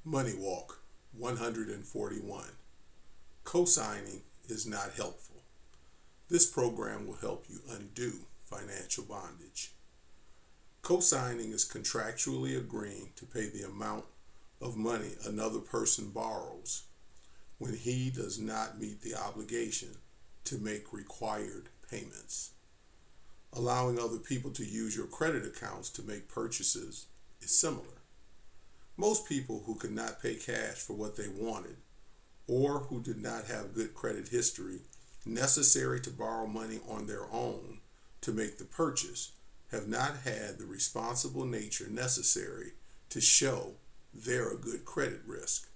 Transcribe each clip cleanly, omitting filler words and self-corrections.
MoneyWalk 141. Cosigning is not helpful. This program will help you undo financial bondage. Cosigning is contractually agreeing to pay the amount of money another person borrows when he does not meet the obligation to make required payments. Allowing other people to use your credit accounts to make purchases is similar. Most people who could not pay cash for what they wanted or who did not have good credit history necessary to borrow money on their own to make the purchase have not had the responsible nature necessary to show they're a good credit risk.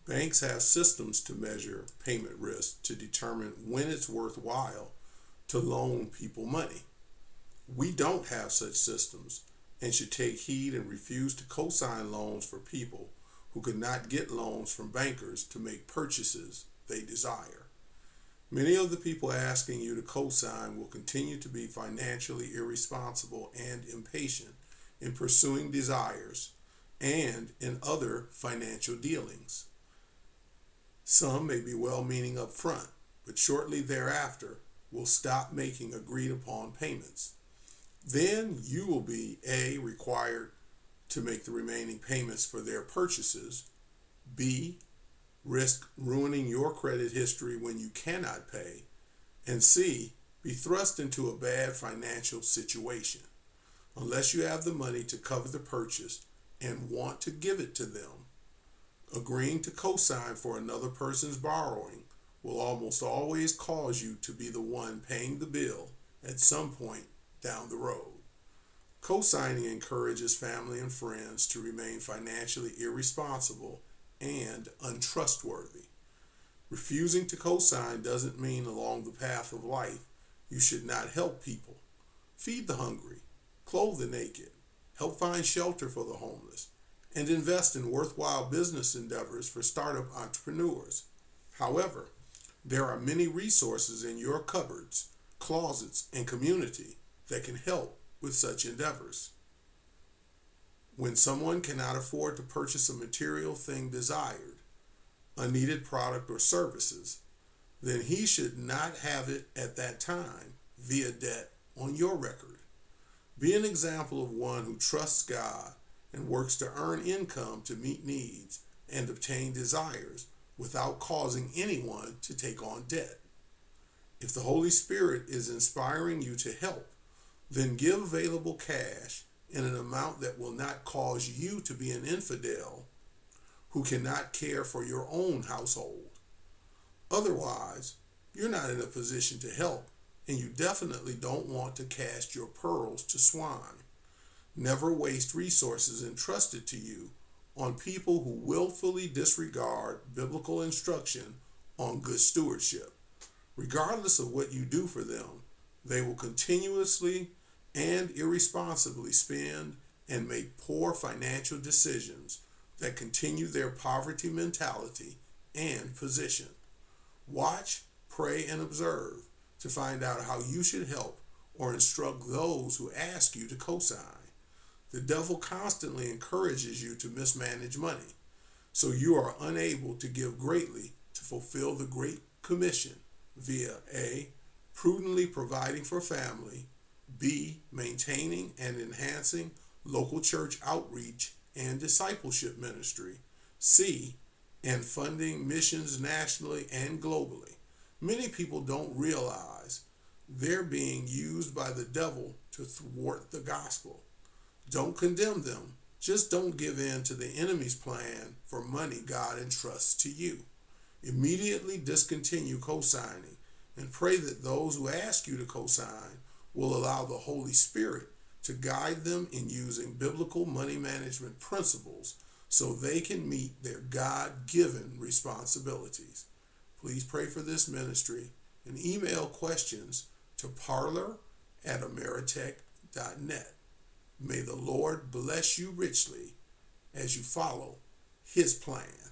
Banks have systems to measure payment risk to determine when it's worthwhile to loan people money. We don't have such systems and should take heed and refuse to co-sign loans for people who could not get loans from bankers to make purchases they desire. Many of the people asking you to co-sign will continue to be financially irresponsible and impatient in pursuing desires and in other financial dealings. Some may be well-meaning up front, but shortly thereafter will stop making agreed upon payments. Then you will be A, required to make the remaining payments for their purchases, B, risk ruining your credit history when you cannot pay, and C, be thrust into a bad financial situation. Unless you have the money to cover the purchase and want to give it to them, agreeing to co-sign for another person's borrowing will almost always cause you to be the one paying the bill at some point down the road. Co-signing encourages family and friends to remain financially irresponsible and untrustworthy. Refusing to co-sign doesn't mean along the path of life you should not help people. Feed the hungry, clothe the naked, help find shelter for the homeless, and invest in worthwhile business endeavors for startup entrepreneurs. However, there are many resources in your cupboards, closets, and community that can help with such endeavors. When someone cannot afford to purchase a material thing desired, a needed product or services, then he should not have it at that time via debt on your record. Be an example of one who trusts God and works to earn income to meet needs and obtain desires without causing anyone to take on debt. If the Holy Spirit is inspiring you to help, then give available cash in an amount that will not cause you to be an infidel who cannot care for your own household. Otherwise, you're not in a position to help, and you definitely don't want to cast your pearls to swine. Never waste resources entrusted to you on people who willfully disregard biblical instruction on good stewardship. Regardless of what you do for them, they will continuously and irresponsibly spend and make poor financial decisions that continue their poverty mentality and position. Watch, pray, and observe to find out how you should help or instruct those who ask you to co-sign. The devil constantly encourages you to mismanage money, so you are unable to give greatly to fulfill the Great Commission via A, prudently providing for family, B, maintaining and enhancing local church outreach and discipleship ministry, C, and funding missions nationally and globally. Many people don't realize they're being used by the devil to thwart the gospel. Don't condemn them. Just don't give in to the enemy's plan for money God entrusts to you. Immediately discontinue co-signing and pray that those who ask you to co-sign will allow the Holy Spirit to guide them in using biblical money management principles so they can meet their God-given responsibilities. Please pray for this ministry and email questions to parlor@ameritech.net. May the Lord bless you richly as you follow His plan.